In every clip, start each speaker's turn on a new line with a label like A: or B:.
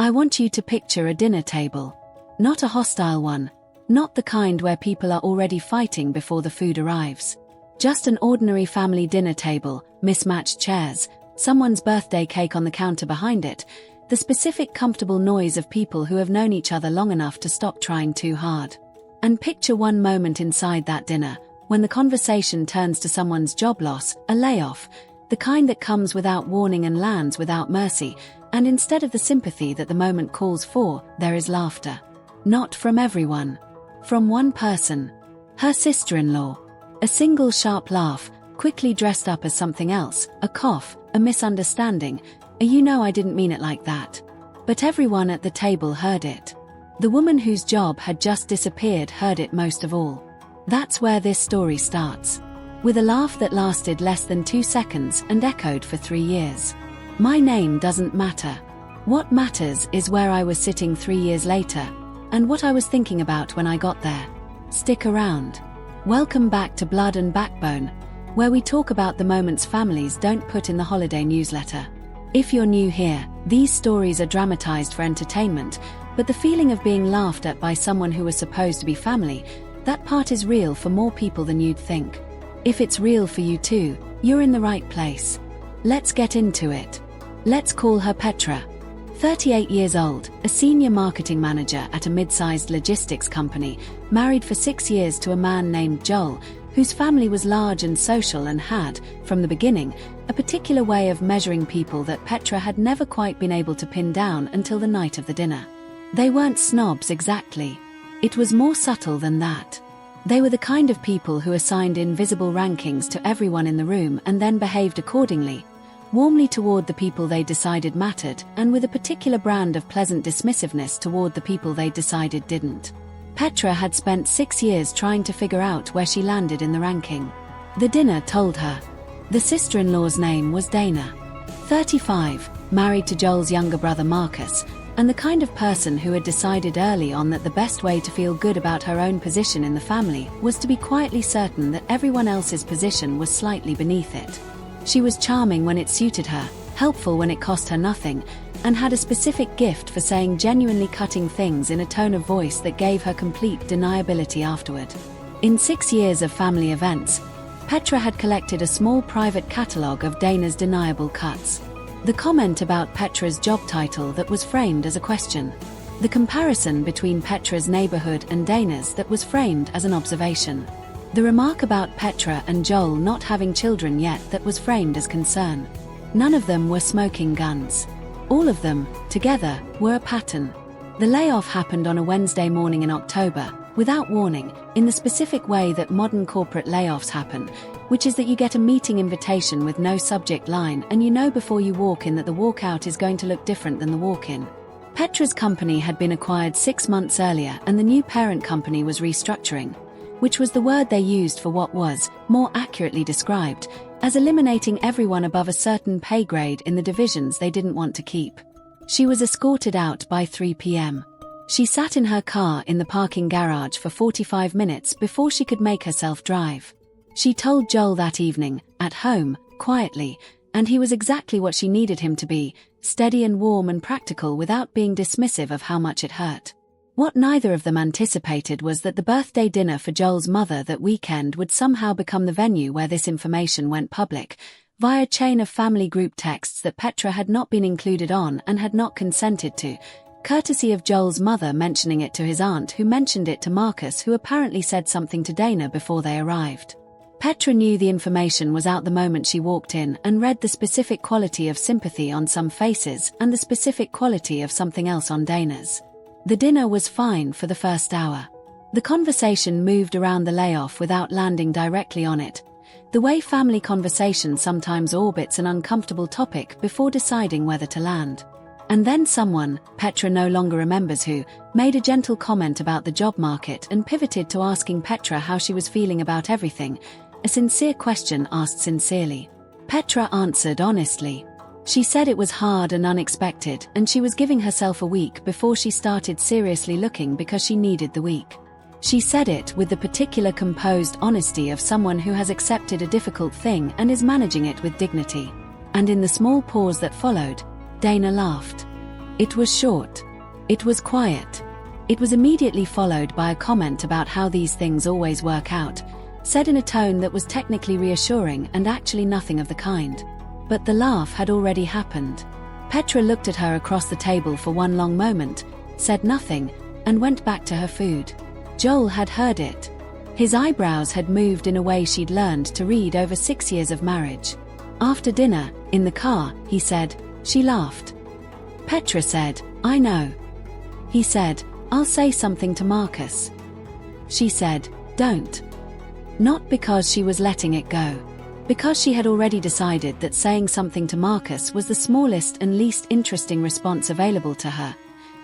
A: I want you to picture a dinner table. Not a hostile one. Not the kind where people are already fighting before the food arrives. Just an ordinary family dinner table, mismatched chairs, someone's birthday cake on the counter behind it, the specific comfortable noise of people who have known each other long enough to stop trying too hard. And picture one moment inside that dinner, when the conversation turns to someone's job loss, a layoff, the kind that comes without warning and lands without mercy, and instead of the sympathy that the moment calls for, there is laughter. Not from everyone. From one person. Her sister-in-law. A single sharp laugh, quickly dressed up as something else, a cough, a misunderstanding, a "you know I didn't mean it like that." But everyone at the table heard it. The woman whose job had just disappeared heard it most of all. That's where this story starts. With a laugh that lasted less than 2 seconds and echoed for 3 years. My name doesn't matter. What matters is where I was sitting 3 years later, and what I was thinking about when I got there. Stick around. Welcome back to Blood and Backbone, where we talk about the moments families don't put in the holiday newsletter. If you're new here, these stories are dramatized for entertainment, but the feeling of being laughed at by someone who was supposed to be family, that part is real for more people than you'd think. If it's real for you too, you're in the right place. Let's get into it. Let's call her Petra. 38 years old, a senior marketing manager at a mid-sized logistics company, married for 6 years to a man named Joel, whose family was large and social and had, from the beginning, a particular way of measuring people that Petra had never quite been able to pin down until the night of the dinner. They weren't snobs exactly. It was more subtle than that. They were the kind of people who assigned invisible rankings to everyone in the room and then behaved accordingly, warmly toward the people they decided mattered, and with a particular brand of pleasant dismissiveness toward the people they decided didn't. Petra had spent 6 years trying to figure out where she landed in the ranking. The dinner told her. The sister-in-law's name was Dana. 35, married to Joel's younger brother Marcus, and the kind of person who had decided early on that the best way to feel good about her own position in the family was to be quietly certain that everyone else's position was slightly beneath it. She was charming when it suited her, helpful when it cost her nothing, and had a specific gift for saying genuinely cutting things in a tone of voice that gave her complete deniability afterward. In 6 years of family events, Petra had collected a small private catalogue of Dana's deniable cuts. The comment about Petra's job title that was framed as a question. The comparison between Petra's neighborhood and Dana's that was framed as an observation. The remark about Petra and Joel not having children yet that was framed as concern. None of them were smoking guns. All of them, together, were a pattern. The layoff happened on a Wednesday morning in October, without warning, in the specific way that modern corporate layoffs happen, which is that you get a meeting invitation with no subject line and you know before you walk in that the walkout is going to look different than the walk-in. Petra's company had been acquired 6 months earlier and the new parent company was restructuring, which was the word they used for what was, more accurately described, as eliminating everyone above a certain pay grade in the divisions they didn't want to keep. She was escorted out by 3 p.m. She sat in her car in the parking garage for 45 minutes before she could make herself drive. She told Joel that evening, at home, quietly, and he was exactly what she needed him to be, steady and warm and practical without being dismissive of how much it hurt. What neither of them anticipated was that the birthday dinner for Joel's mother that weekend would somehow become the venue where this information went public, via a chain of family group texts that Petra had not been included on and had not consented to, courtesy of Joel's mother mentioning it to his aunt who mentioned it to Marcus who apparently said something to Dana before they arrived. Petra knew the information was out the moment she walked in and read the specific quality of sympathy on some faces and the specific quality of something else on Dana's. The dinner was fine for the first hour. The conversation moved around the layoff without landing directly on it, the way family conversation sometimes orbits an uncomfortable topic before deciding whether to land. And then someone, Petra no longer remembers who, made a gentle comment about the job market and pivoted to asking Petra how she was feeling about everything, a sincere question asked sincerely. Petra answered honestly. She said it was hard and unexpected and she was giving herself a week before she started seriously looking because she needed the week. She said it with the particular composed honesty of someone who has accepted a difficult thing and is managing it with dignity. And in the small pause that followed, Dana laughed. It was short. It was quiet. It was immediately followed by a comment about how these things always work out, said in a tone that was technically reassuring and actually nothing of the kind. But the laugh had already happened. Petra looked at her across the table for one long moment, said nothing, and went back to her food. Joel had heard it. His eyebrows had moved in a way she'd learned to read over 6 years of marriage. After dinner, in the car, he said, "She laughed." Petra said, "I know." He said, "I'll say something to Marcus." She said, "Don't." Not because she was letting it go. Because she had already decided that saying something to Marcus was the smallest and least interesting response available to her.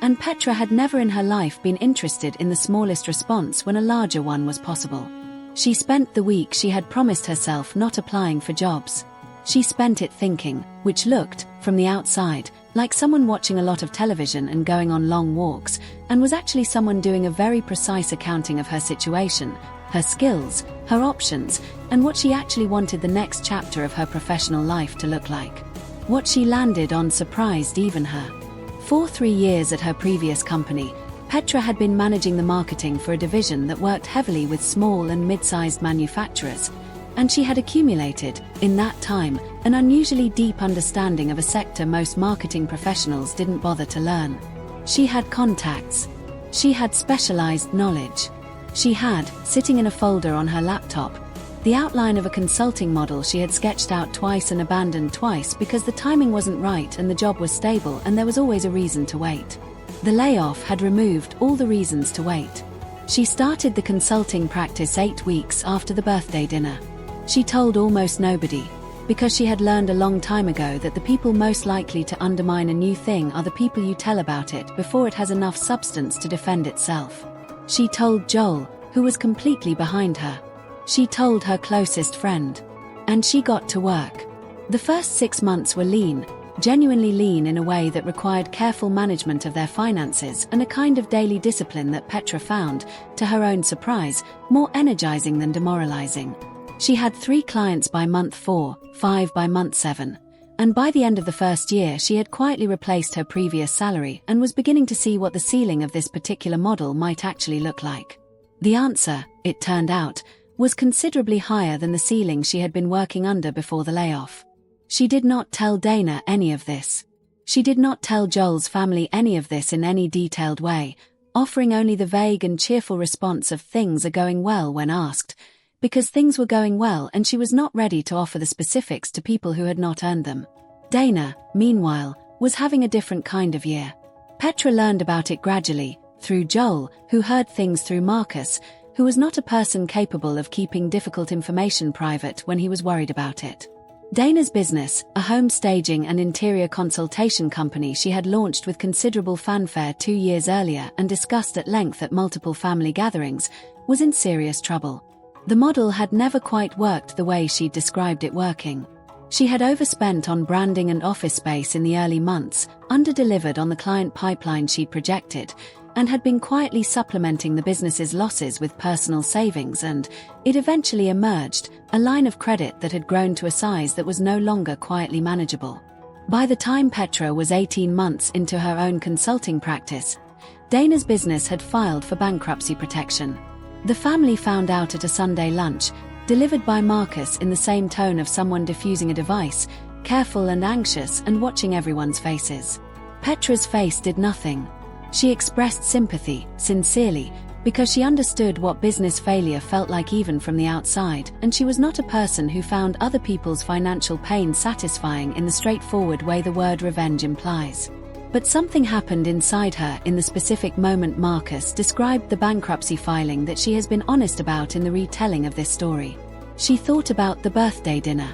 A: And Petra had never in her life been interested in the smallest response when a larger one was possible. She spent the week she had promised herself not applying for jobs. She spent it thinking, which looked, from the outside, like someone watching a lot of television and going on long walks, and was actually someone doing a very precise accounting of her situation, her skills, her options, and what she actually wanted the next chapter of her professional life to look like. What she landed on surprised even her. For 3 years at her previous company, Petra had been managing the marketing for a division that worked heavily with small and mid-sized manufacturers, and she had accumulated, in that time, an unusually deep understanding of a sector most marketing professionals didn't bother to learn. She had contacts. She had specialized knowledge. She had, sitting in a folder on her laptop, the outline of a consulting model she had sketched out twice and abandoned twice because the timing wasn't right and the job was stable and there was always a reason to wait. The layoff had removed all the reasons to wait. She started the consulting practice 8 weeks after the birthday dinner. She told almost nobody, because she had learned a long time ago that the people most likely to undermine a new thing are the people you tell about it before it has enough substance to defend itself. She told Joel, who was completely behind her. She told her closest friend. And she got to work. The first 6 months were lean, genuinely lean in a way that required careful management of their finances and a kind of daily discipline that Petra found, to her own surprise, more energizing than demoralizing. She had 3 clients by month 4, 5 by month 7. And by the end of the first year she had quietly replaced her previous salary and was beginning to see what the ceiling of this particular model might actually look like. The answer, it turned out, was considerably higher than the ceiling she had been working under before the layoff. She did not tell Dana any of this. She did not tell Joel's family any of this in any detailed way, offering only the vague and cheerful response of things are going well when asked, because things were going well and she was not ready to offer the specifics to people who had not earned them. Dana, meanwhile, was having a different kind of year. Petra learned about it gradually, through Joel, who heard things through Marcus, who was not a person capable of keeping difficult information private when he was worried about it. Dana's business, a home staging and interior consultation company she had launched with considerable fanfare 2 years earlier and discussed at length at multiple family gatherings, was in serious trouble. The model had never quite worked the way she'd described it working. She had overspent on branding and office space in the early months, under-delivered on the client pipeline she'd projected, and had been quietly supplementing the business's losses with personal savings and, it eventually emerged, a line of credit that had grown to a size that was no longer quietly manageable. By the time Petra was 18 months into her own consulting practice, Dana's business had filed for bankruptcy protection. The family found out at a Sunday lunch, delivered by Marcus in the same tone of someone diffusing a device, careful and anxious and watching everyone's faces. Petra's face did nothing. She expressed sympathy, sincerely, because she understood what business failure felt like even from the outside, and she was not a person who found other people's financial pain satisfying in the straightforward way the word revenge implies. But something happened inside her in the specific moment Marcus described the bankruptcy filing that she has been honest about in the retelling of this story. She thought about the birthday dinner.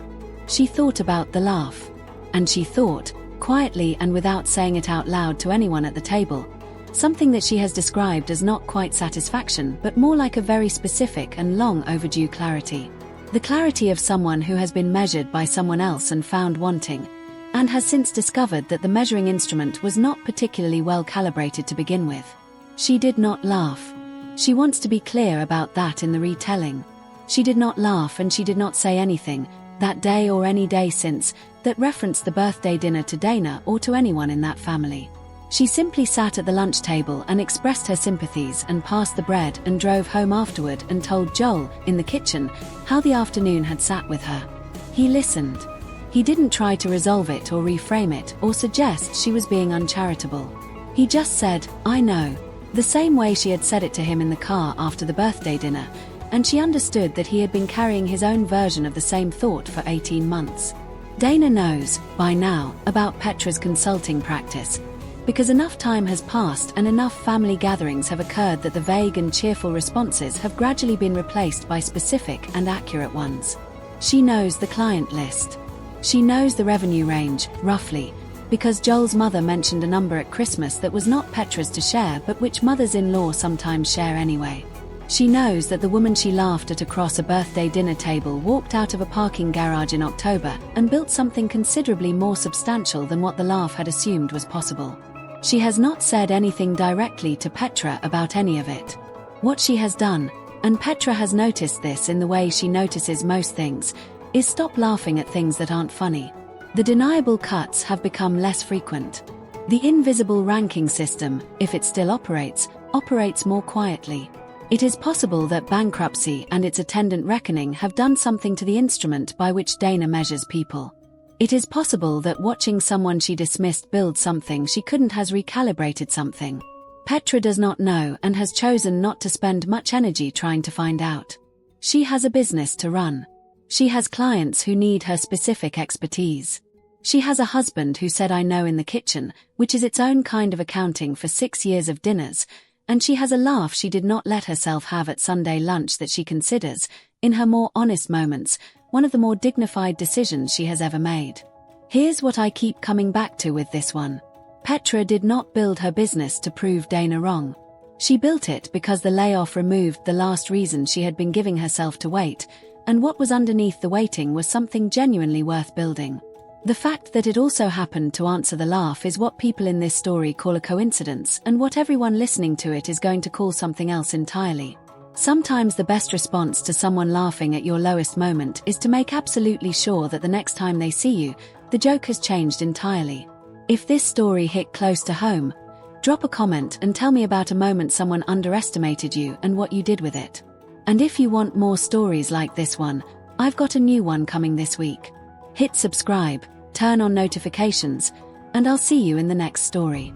A: She thought about the laugh. And she thought, quietly and without saying it out loud to anyone at the table, something that she has described as not quite satisfaction but more like a very specific and long overdue clarity. The clarity of someone who has been measured by someone else and found wanting, and has since discovered that the measuring instrument was not particularly well calibrated to begin with. She did not laugh. She wants to be clear about that in the retelling. She did not laugh and she did not say anything, that day or any day since, that referenced the birthday dinner to Dana or to anyone in that family. She simply sat at the lunch table and expressed her sympathies and passed the bread and drove home afterward and told Joel, in the kitchen, how the afternoon had sat with her. He listened. He didn't try to resolve it or reframe it or suggest she was being uncharitable. He just said, "I know," the same way she had said it to him in the car after the birthday dinner, and she understood that he had been carrying his own version of the same thought for 18 months. Dana knows, by now, about Petra's consulting practice, because enough time has passed and enough family gatherings have occurred that the vague and cheerful responses have gradually been replaced by specific and accurate ones. She knows the client list. She knows the revenue range, roughly, because Joel's mother mentioned a number at Christmas that was not Petra's to share but which mothers-in-law sometimes share anyway. She knows that the woman she laughed at across a birthday dinner table walked out of a parking garage in October and built something considerably more substantial than what the laugh had assumed was possible. She has not said anything directly to Petra about any of it. What she has done, and Petra has noticed this in the way she notices most things, is stop laughing at things that aren't funny. The deniable cuts have become less frequent. The invisible ranking system, if it still operates more quietly. It is possible that bankruptcy and its attendant reckoning have done something to the instrument by which Dana measures people. It is possible that watching someone she dismissed build something she couldn't has recalibrated something. Petra does not know and has chosen not to spend much energy trying to find out. She has a business to run. She has clients who need her specific expertise. She has a husband who said "I know" in the kitchen, which is its own kind of accounting for 6 years of dinners, and she has a laugh she did not let herself have at Sunday lunch that she considers, in her more honest moments, one of the more dignified decisions she has ever made. Here's what I keep coming back to with this one. Petra did not build her business to prove Dana wrong. She built it because the layoff removed the last reason she had been giving herself to wait, and what was underneath the waiting was something genuinely worth building. The fact that it also happened to answer the laugh is what people in this story call a coincidence, and what everyone listening to it is going to call something else entirely. Sometimes the best response to someone laughing at your lowest moment is to make absolutely sure that the next time they see you, the joke has changed entirely. If this story hit close to home, drop a comment and tell me about a moment someone underestimated you and what you did with it. And if you want more stories like this one, I've got a new one coming this week. Hit subscribe, turn on notifications, and I'll see you in the next story.